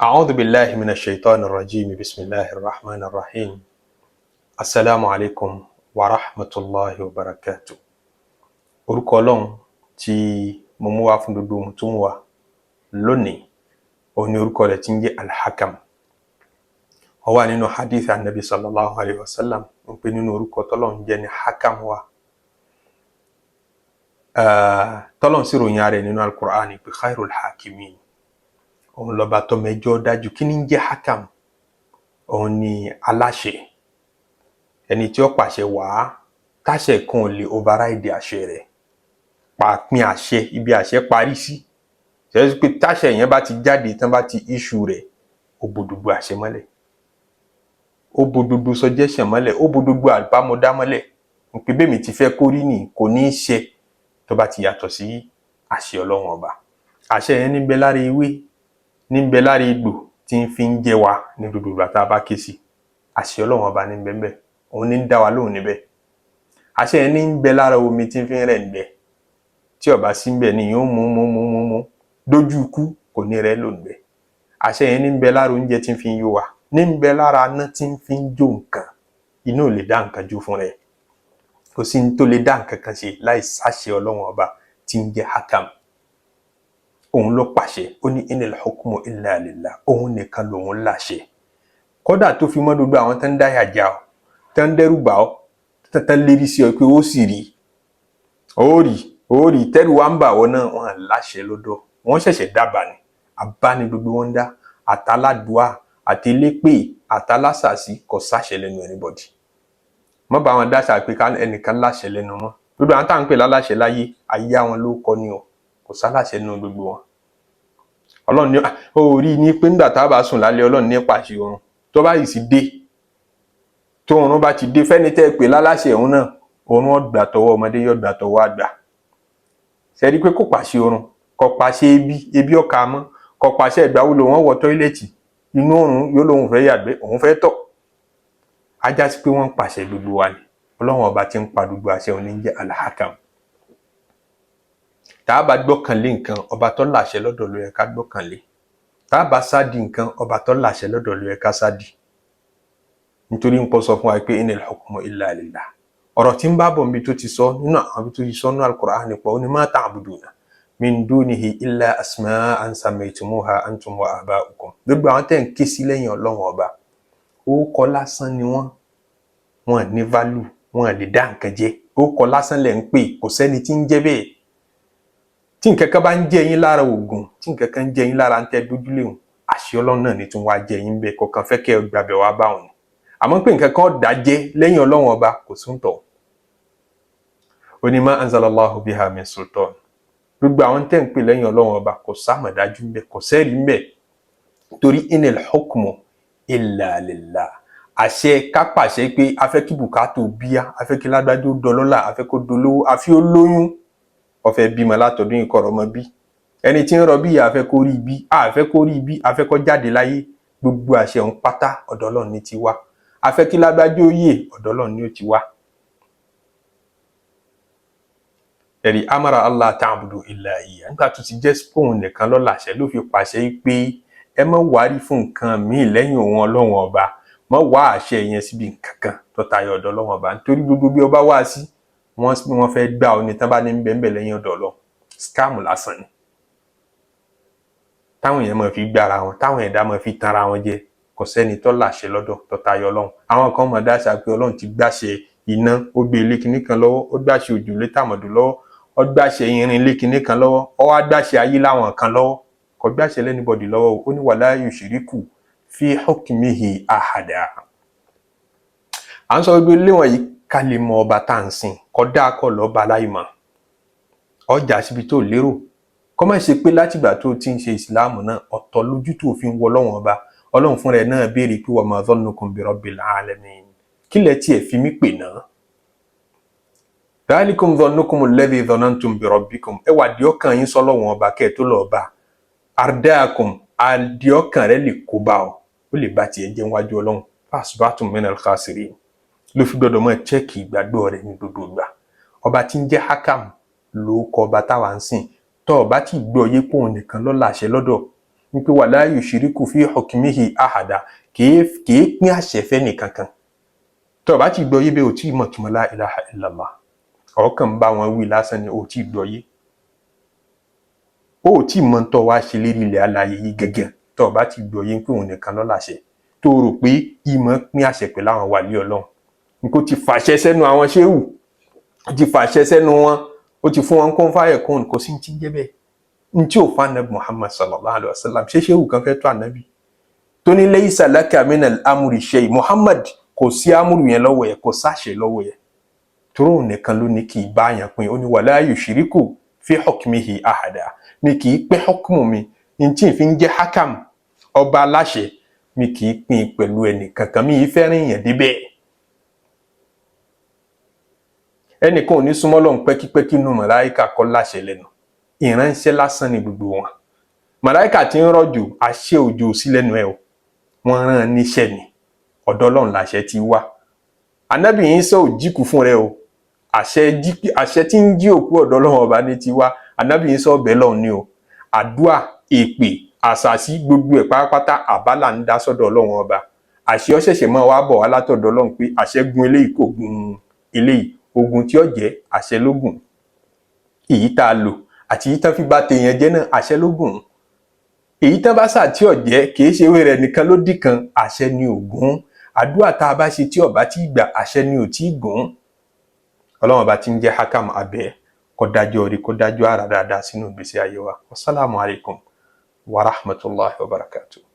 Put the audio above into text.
أعوذ بالله من الشيطان الرجيم بسم الله الرحمن الرحيم السلام عليكم ورحمة الله وبركاته. Orúkọ Ọlọ́run tí mo mú wá fún gbogbo mùtúmù wa lónìí òun ni orúkọ rẹ̀ tí ń jẹ́ Al-Hakam. Ó wà nínú hadith Annabi sallallahu alayhi wa sallam ń pè nínú orúkọ tọ́lọ́run jẹ́ ní Hakam wa. Tọ́lọ́run sì ròyìn rẹ̀ nínú Al-Qur'an pé khairul hakimin. Òun lọ́ba tó mẹjọ dájú. Kí ni ń jẹ́ Hakam? Òun ni aláṣẹ, ẹni tí ó pàṣẹ wá táṣẹ kan ò lè override àṣẹ rẹ̀, pàápín àṣẹ ibi àṣẹ parí sí. Ṣé pé táṣẹ yẹn bá ti jáde tán bá ti issue rẹ̀, ó bo gbogbo àṣẹ mọ́lẹ̀, ó bo gbogbo suggestion mọ́lẹ̀, ó bo gbogbo àbámọ̀dá mọ́lẹ̀. Pé bẹ́ẹ̀ ti fẹ́ kó rí ni kò ní í ṣe tó bá ti yàtọ̀ sí àṣẹ Ọlọ́run ọba. Àṣẹ yẹn ní bẹ lára ewé, ní bẹ lára egbò tí ń fi ń jẹ wa ní gbogbo ìgbà tá a bá ké sí. Àṣẹ Ọlọ́run ọba ní bẹ́ẹ̀, òun ní ń dá wa lóhùn níbẹ̀. Àṣẹ yẹn ní ń bẹ lára omi tí ń fi ń rẹ̀ níbẹ̀, tí ó bá sí níbẹ̀ ni yóò mú dójú ikú, kò ní rẹ̀ lò níbẹ̀. Àṣẹ yẹn ní ń bẹ lára oúnjẹ tí ń fi ń yó wa, ní ń bẹ lára aná tí ń fi ń jó nǹkan. Iná ò lè dá nǹkan jó fún rẹ̀, kò sí ní tó lè dá nǹkan kan ṣe láì sáṣẹ Ọlọ́run ọba tí ń jẹ́ Hakam. Òun ló pàṣẹ, ó ní inil hukmu illa lillah, òun nìkan lòun láṣẹ. Kódà tó fi mọ́ gbogbo àwọn tán dáyà já ọ, tán dẹ́rù bà ọ́, tán lérí sí ọ pé ó sì rí, ó rí tẹ́rù wá ń bà wọ́n náà, wọ́n láṣẹ lọ́dọ̀, wọ́n ṣẹ̀ṣẹ̀ dábàá ni. Àbá ni gbogbo wọn dá, àtàládùá, àtẹlépè, àtàlásàsí, kò sáṣẹ lẹ́nu anybody. Má bá wọn dáṣà pé ẹnìkan láṣẹ lẹ́nu mọ́. Gbogbo àwọn tá à ń pè láláṣẹ láyé, ayé àwọn ló kọ́ ni o, kò sáláṣẹ nínú gbogbo wọn. Ọlọ́run ní ó rí ní pé nígbà tá a bá sùn lálẹ́, Ọlọ́run ní pàṣẹ oorun tó bá yìí sì dé, tó oorun bá ti dé fẹ́ni tẹ́ pé láláṣẹ òun náà, oorun ó gbà tọwọ́ ọmọdé, yóò gbà tọwọ́ àgbà. Ṣé rí pé kò pàṣẹ oorun, kò pàṣẹ ebi ọkà mọ́, kò pàṣẹ ìgbàwo lòun wọ tọ́ílẹ̀tì, inú oorun yóò lóun fẹ́ yàgbẹ́, òun fẹ́ tọ̀. Ajá sí pé wọ́n ń pàṣẹ gbogbo wa ni. Ọlọ́run ọba tí ń pa gbogbo àṣẹ òun ní jẹ́ Al-Hakam. Tá a bá gbọ́kànlé nǹkan, ọba tó láṣẹ lọ́dọ̀ ló yẹ ká gbọ́kànlé. Tá a bá sádi nǹkan, ọba tó láṣẹ lọ́dọ̀ ló yẹ ká sádi. Nítorí ń pọ̀ sọ fún wa pé inil hukmu illa lillah. Ọ̀rọ̀ tí ń bá bọ̀ níbi tó ti sọ nínú àwọn tó ti sọ nínú Al-Qur'an nípa ó ní ma ta'buduna min dunihi illa asma'an sammaytumuha antum wa aba'ukum. Gbogbo àwọn tẹ́ ń ké sí lẹ́yìn Ọlọ́run ọba, ó kọ lásán ni wọ́n ní value, wọ́n lè dá nǹkan jẹ́. Ó kọ lásán lẹ̀ ń pè, kò sẹ́ni tí ń jẹ́ bẹ́ẹ̀. Tí nǹkan kan bá ń jẹ yín lára oògùn, tí nǹkan kan ń jẹ yín lára ń tẹ́ dójúlé òun, àṣẹ Ọlọ́run náà ni tún wá jẹ yín bẹ́ẹ̀, kọ̀ọ̀kan fẹ́ kẹ́ ẹ gbàbẹ̀ wá bá òun. Àmọ́ pé nǹkan kan dá jẹ́ lẹ́yìn Ọlọ́run ọba, kò sún tọ̀. Ó ní ma anzalallahu biha min sultan. Gbogbo àwọn tẹ́ ń pè lẹ́yìn Ọlọ́run ọba kò sámọ̀dájú ń bẹ, kò sẹ́rí ń bẹ. Torí inil hukmu illa lillah. Àṣẹ ká pàṣẹ pé a fẹ́ kí bùkátà bíyá, a fẹ́ kí lágbájá ó dọlọ́lá, a fẹ́ kó dolówó, a fi ó lóyún, ó fẹ́ bímọ látọdún ìkọrọ ọmọ bí. Ẹni tí ń rọbí, a fẹ́ kó rí bí, a fẹ́ kó rí bí, a fẹ́ kó jáde láyé. Gbogbo àṣẹ òun pátá ọ̀dọ̀ Ọlọ́run ni ti wá. A fẹ́ kí lágbájá ó yè, ọ̀dọ̀ Ọlọ́run ni ó ti wá. Ẹ̀rí amara Allah ta'budu illa iyyah. Nígbà tó ti jẹ́ spoon nìkan ló láṣẹ, ló fi pàṣẹ pé ẹ má wárí fún nǹkan míì lẹ́yìn òun Ọlọ́run ọba. Má wá àṣẹ yẹn síbi nǹkan kan tó tayọ ọ̀dọ̀ Ọlọ́run ọba. Nítorí gbogbo bí ọba wá sí, wọ́n fẹ́ gbà ọ ní tán bá ní bẹ́ẹ̀ lẹ́yìn ọ̀dọ̀ Ọlọ́run. Scam lásán ni. Táwọn èèyàn máa fi gbára wọn, táwọn ẹ̀dá máa fi tanra wọn jẹ, kò sẹ́ni tó láṣẹ lọ́dọ̀ tó tayọ Ọlọ́run. Àwọn kan mọ̀ dáṣà pé Ọlọ́run ti gbàṣẹ iná, ó gbé ilé kinní kan lọ́wọ́, ó gbàṣẹ òjò lé tàmọ̀dù lọ́wọ́, ó gbàṣẹ irin ilé kinní kan lọ́wọ́, ó wá gbàṣẹ ayé láwọn kan lọ́wọ́, kò gbàṣẹ lẹ́nibọ̀dì lọ́wọ́. Ó ní wala yushriku fi hukmihi ahada. À ń sọ gbogbo ilé wọ̀nyí ká lè mọ ọba tá à ń sìn, kódà kọ́ lọ́ba láìmọ̀. Ọjà síbi tó lérò, kọ́ má ṣe pé látìgbà tó ti ń ṣe ìsìláàmù náà, ọ̀tọ̀ lójú tó fi ń wọ Ọlọ́run ọba. Ọlọ́run fúnra ẹ̀ náà béèrè pé wa ma dhannukum bi rabbil alamin. Kí lẹ tiẹ̀ fi mí pè náà? Dhalikum dhannukum alladhi dhanantum bi rabbikum. Ẹ wà díọ̀kan yín sọ́lọ́run ọba kẹ́ tó lọ bá. Ardaakum, àdíọ̀kan rẹ̀ lè kó bá ọ, ó lè bá tiẹ̀ jẹ́ wájú Ọlọ́run. Fasbatum minal khasirin. Ló fi gbọ́dọ̀ mọ́ chẹ́kì ìgbàgbọ́ rẹ̀ ní gbogbo ìgbà. Ọba tí ń jẹ́ Hakam ló kọ ọba táwa ń sìn. Tó ọba tí gbọ́ yé pòun nìkan ló láṣẹ lọ́dọ̀, ní pé wala yushriku fi hukmihi ahada kìí pín àṣẹ fẹ́ni kankan. tó bá ti gbọ́ yé bẹ́ẹ̀ ò tí ì mọ̀ túmọ̀ la ilaha illallah ọ̀kan bá wọn wí lásán ni ò tí ì gbọ́ yé ó tí ì mọ̀ tó wá ṣe lérí ilẹ̀ alààyè yìí gẹ́gẹ́ tó bá ti gbọ́ yé pé òun nìkan ló láṣẹ tó rò pé ìmọ̀ pín àṣẹ pẹ̀lú àwọn wàlí Ọlọ́run nǹkó ti fàṣẹ sẹ́nu àwọn ṣéwù ó ti fàṣẹ sẹ́nu wọn ó ti fún wọn kún fáyẹ̀ kún kò sí ti jẹ́ bẹ́ẹ̀ ní tí ò fa Ànábì Muhammad sallallahu alaihi wasallam ṣé ṣéwù kan fẹ́ tó Ànábì tó ní laysa laka minal amri shay Muhammad kò sí amúrù yẹn lọ́wọ́ yẹn kò sáṣẹ lọ́wọ́ yẹn tóró òun nìkan ló ní kì í bá yàn pín ó ní wala yushriku fi hukmihi ahada mi kì í pín hukmu mi ní tí fi ń jẹ́ hakam ọba aláṣẹ mi kì í pín pẹ̀lú ẹnì kankan mi yìí fẹ́ rìn yẹn débẹ̀ ẹnìkan ò ní súnmọ́ lọ́hùn pẹ́kípẹ́kí nù màláíkà kọ́ láṣẹ lẹ́nu ìránṣẹ́ lásán ni gbogbo wọn màláíkà tí ń rọ̀jò àṣẹ òjò sí lẹ́nu ẹ̀ o wọ́n rán níṣẹ́ ni ọ̀dọ̀ Ọlọ́run làṣẹ ti wá Ànábì Ìsá ò jíkù fún rẹ o àṣẹ tí ń jí òkú ọ̀dọ̀ Ọlọ́run ọba ní ti wá Ànábì Ìsá ọbẹ̀ lọ́hùn ni o àdúà èpè àṣàṣì gbogbo ẹ̀ pátápátá àbálà ń dá sọ́dọ̀ Ọlọ́run ọba àṣẹ ó ṣẹ̀ṣẹ̀ máa wá bọ̀ wá látọ̀dọ̀ Ọlọ́run pé àṣẹ gun eléyìí kò gun eléyìí ogun tí ó jẹ́ àṣẹ lógún èyí tá a lò àti èyí tán fi bá tèèyàn jẹ́ náà àṣẹ lógún èyí tán bá sà tí ó jẹ́ kìí ṣe ewé rẹ̀ nìkan ló dì kan àṣẹ ni ògún àdúrà tá a bá ṣe tí ọba tí gbà àṣẹ ni ò tí gùn Ọlọ́run ọba tí ń jẹ́ hakam abẹ́ kó dájọ́ rí kó dájọ́ ara dáadáa sínú ìgbésí ayé wa wasalaamu alaykum wa rahmatulahi wa barakatuh.